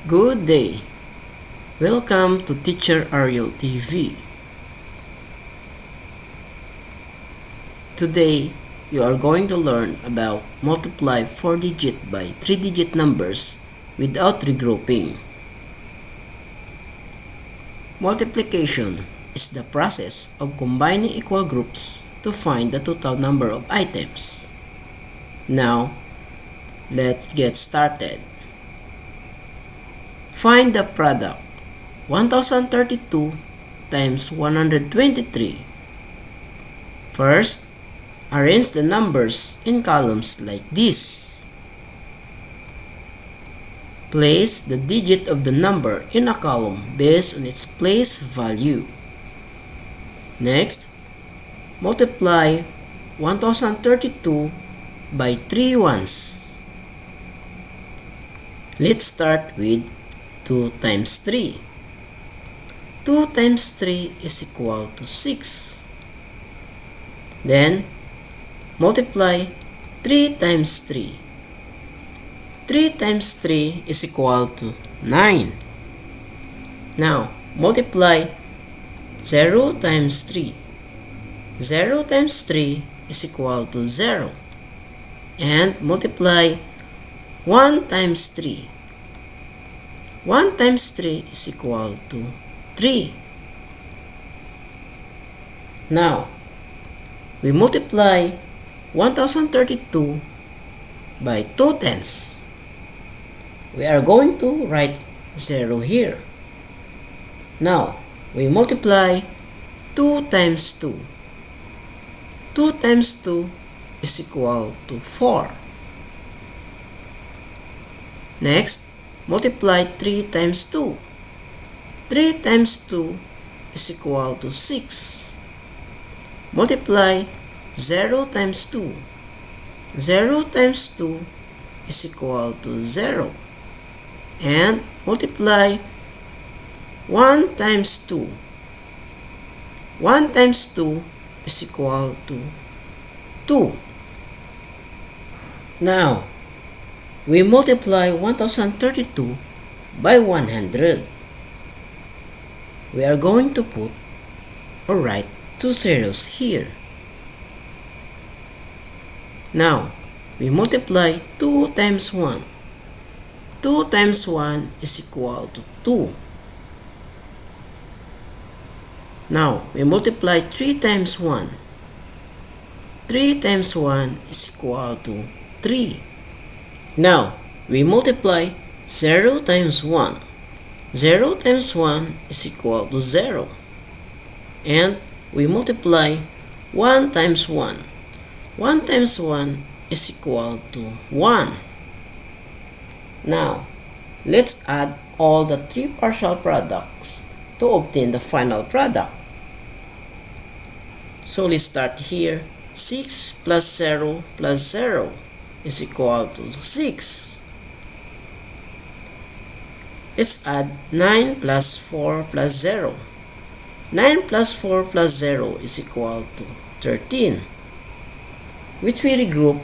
Good day. Welcome to Teacher Ariel TV. Today, you are going to learn about multiply 4-digit by 3-digit numbers without regrouping. Multiplication is the process of combining equal groups to find the total number of items. Now, let's get started. Find the product 1032 times 123. First, arrange the numbers in columns like this. Place the digit of the number in a column based on its place value. Next, multiply 1032 by 3 ones. Let's start with 2 times 3. 2 times 3 is equal to 6. Then, multiply 3 times 3. 3 times 3 is equal to 9. Now, multiply 0 times 3. 0 times 3 is equal to 0. And multiply 1 times 3. 1 times 3 is equal to 3. Now, we multiply 1032 by 2 tens. We are going to write 0 here. Now, we multiply 2 times 2. 2 times 2 is equal to 4. Next, multiply 3 times 2. 3 times 2 is equal to 6. Multiply 0 times 2. 0 times 2 is equal to 0. And multiply 1 times 2. 1 times 2 is equal to 2. Now, we multiply 1032 by 100. We are going to put or write 2 zeros here. Now, we multiply 2 times 1. 2 times 1 is equal to 2. Now, we multiply 3 times 1. 3 times 1 is equal to 3. Now, we multiply 0 times 1. 0 times 1 is equal to 0. And we multiply 1 times 1. 1 times 1 is equal to 1. Now, let's add all the 3 partial products to obtain the final product. So let's start here. 6 plus 0 plus 0 is equal to 6. Let's add 9 plus 4 plus 0. 9 plus 4 plus 0 is equal to 13, which we regroup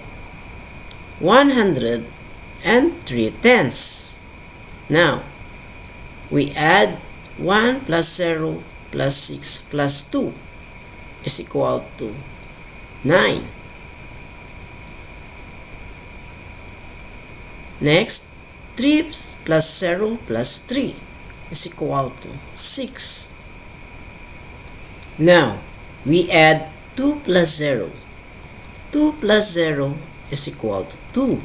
100 and 3 tenths. Now, we add 1 plus 0 plus 6 plus 2 is equal to 9. Next, 3 plus 0 plus 3 is equal to 6. Now, we add 2 plus 0. 2 plus 0 is equal to 2.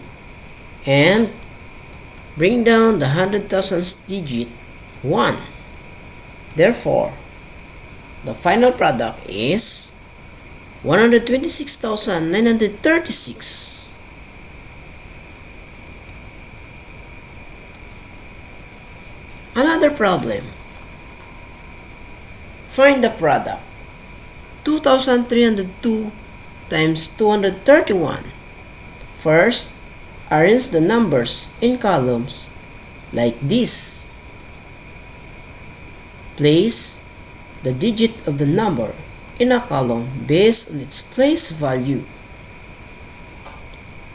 And bring down the 100,000th digit 1. Therefore, the final product is 126,936. Another problem. Find the product 2,302 times 231. First, arrange the numbers in columns like this. Place the digit of the number in a column based on its place value.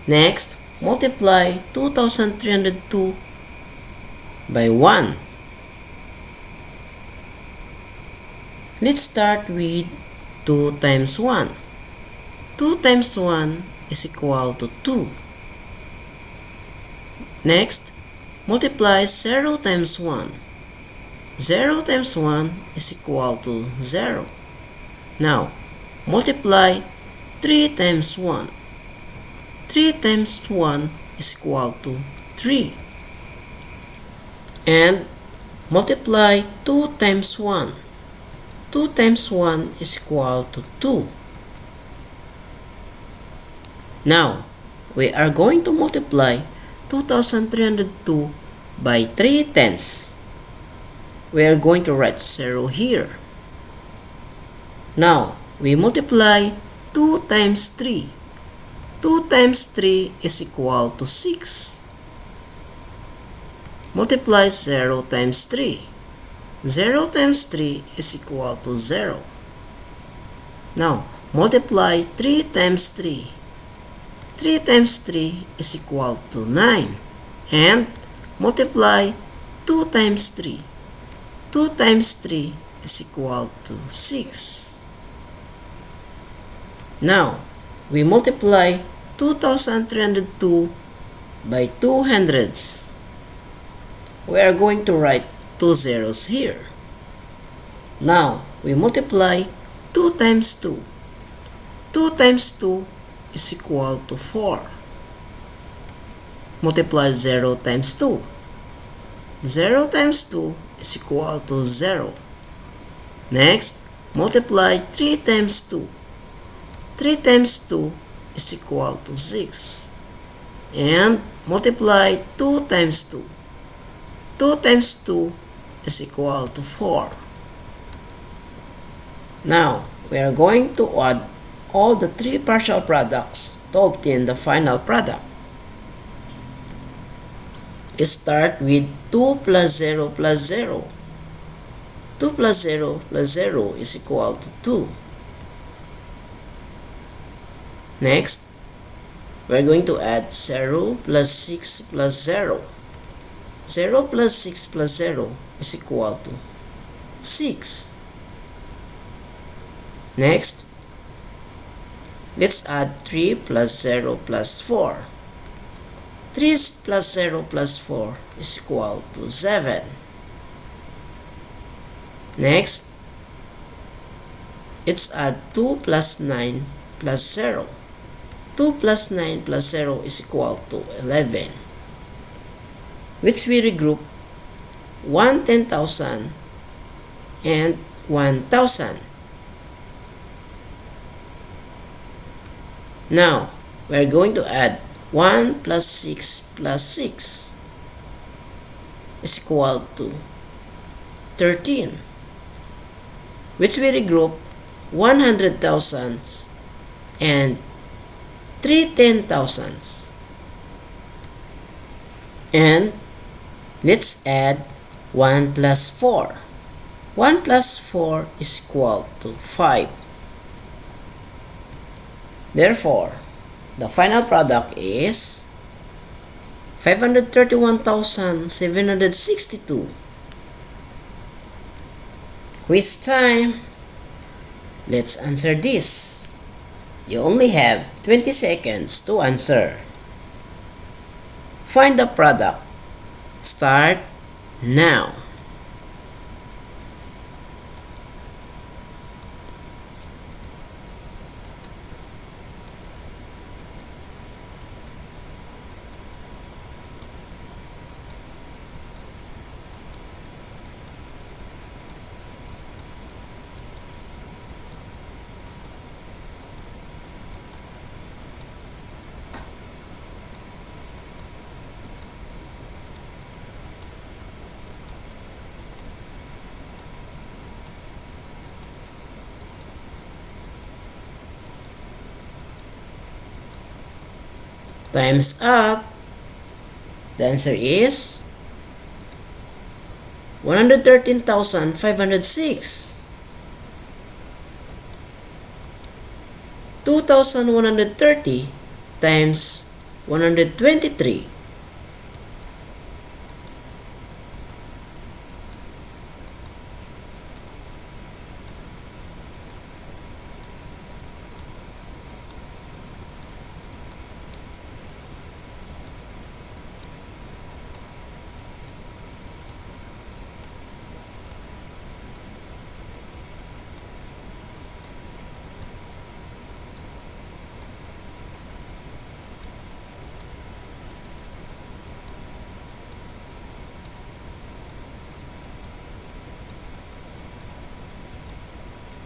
Next, multiply 2,302 by 1. Let's start with 2 times 1. 2 times 1 is equal to 2. Next, multiply 0 times 1. 0 times 1 is equal to 0. Now, multiply 3 times 1. 3 times 1 is equal to 3. And multiply 2 times 1. 2 times 1 is equal to 2. Now, we are going to multiply 2,302 by 3 tenths. We are going to write 0 here. Now, we multiply 2 times 3. 2 times 3 is equal to 6. Multiply 0 times 3. 0 times 3 is equal to 0. Now, multiply 3 times 3. 3 times 3 is equal to 9. And multiply 2 times 3. 2 times 3 is equal to 6. Now, we multiply 2,302 by 2 hundredths. We are going to write 2 zeros here. Now, we multiply 2 times 2. 2 times 2 is equal to 4. Multiply 0 times 2. 0 times 2 is equal to 0. Next, multiply 3 times 2. 3 times 2 is equal to 6. And multiply 2 times 2. 2 times 2 is equal to 4. Now, we are going to add all the 3 partial products to obtain the final product. Let's start with 2 plus 0 plus 0. 2 plus 0 plus 0 is equal to 2. Next, we are going to add 0 plus 6 plus 0. 0 plus 6 plus 0 is equal to 6. Next, let's add 3 plus 0 plus 4. 3 plus 0 plus 4 is equal to 7. Next, let's add 2 plus 9 plus 0. 2 plus 9 plus 0 is equal to 11, which we regroup 1 10,000 and 1,000. Now, we are going to add 1 plus 6 plus 6 is equal to 13, which we regroup 100,000 and 3 10,000s. And let's add 1 plus 4. 1 plus 4 is equal to 5. Therefore, the final product is 531,762. Quiz time! Let's answer this. You only have 20 seconds to answer. Find the product. Start now. Time's up. The answer is 113,506. 2,130 times 123.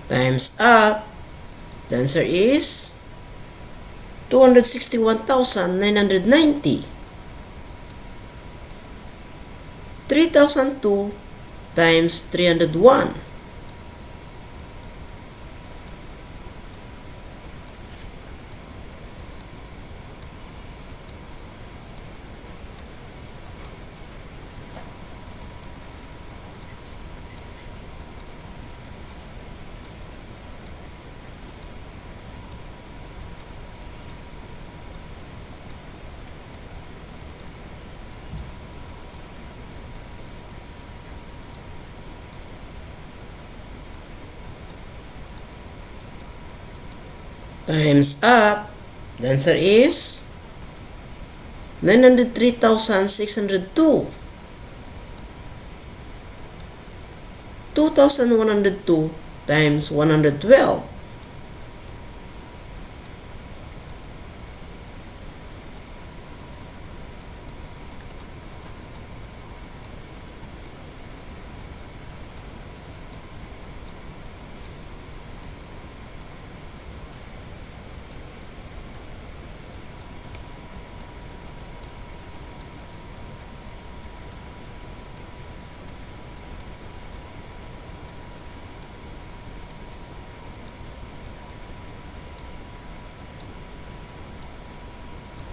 times up. The answer is 261,990. 3,002 times 301. Times up. The answer is 903,602. 2,102 times 112.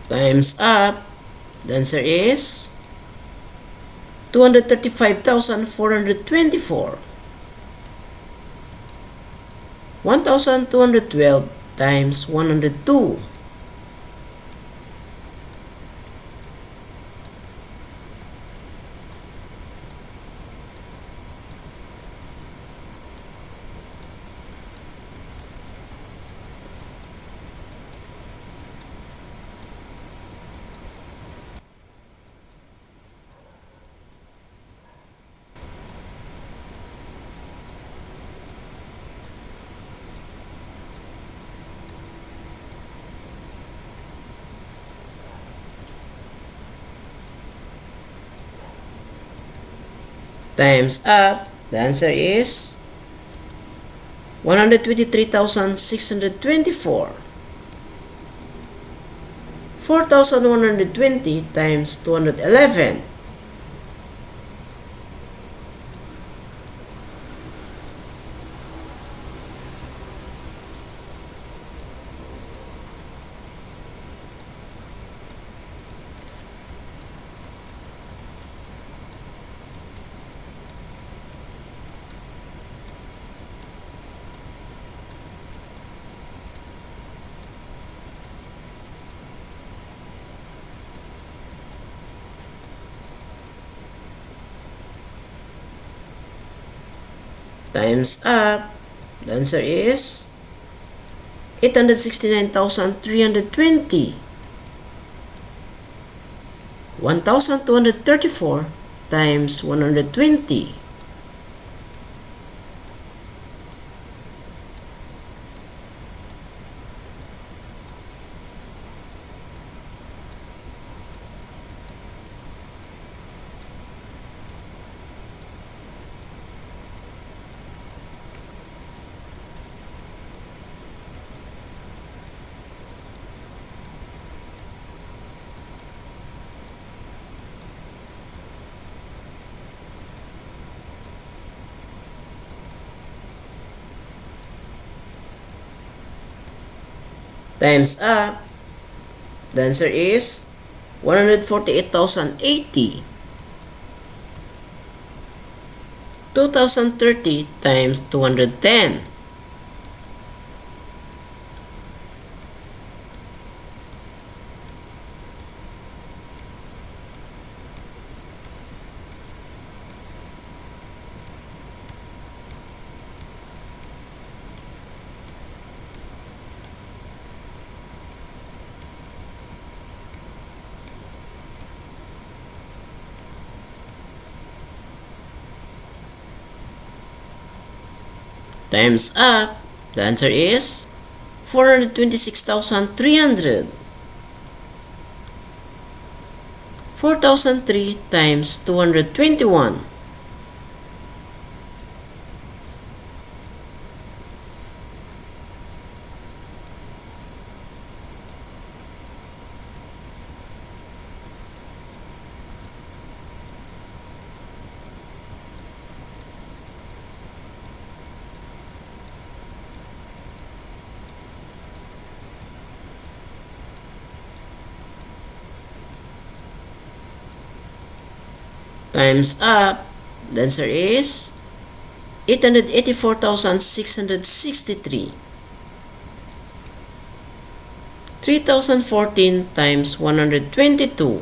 Times up. The answer is 235,424. 1,212 times 102. Times up. The answer is 123,624. 4,120 times 211. Times up. The answer is 869,320. 1,234 times 120. Times up. The answer is 148,080. 2,030 times 210. Times up. The answer is 426,300. 4,003 times 221. times up. The answer is 884,663. 3014 times 122.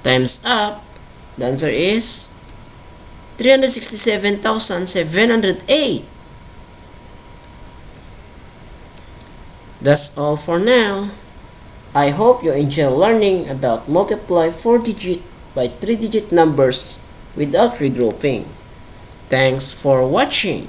Times up. The answer is 367,708. That's all for now. I hope you enjoy learning about multiply 4-digit by 3-digit numbers without regrouping. Thanks for watching.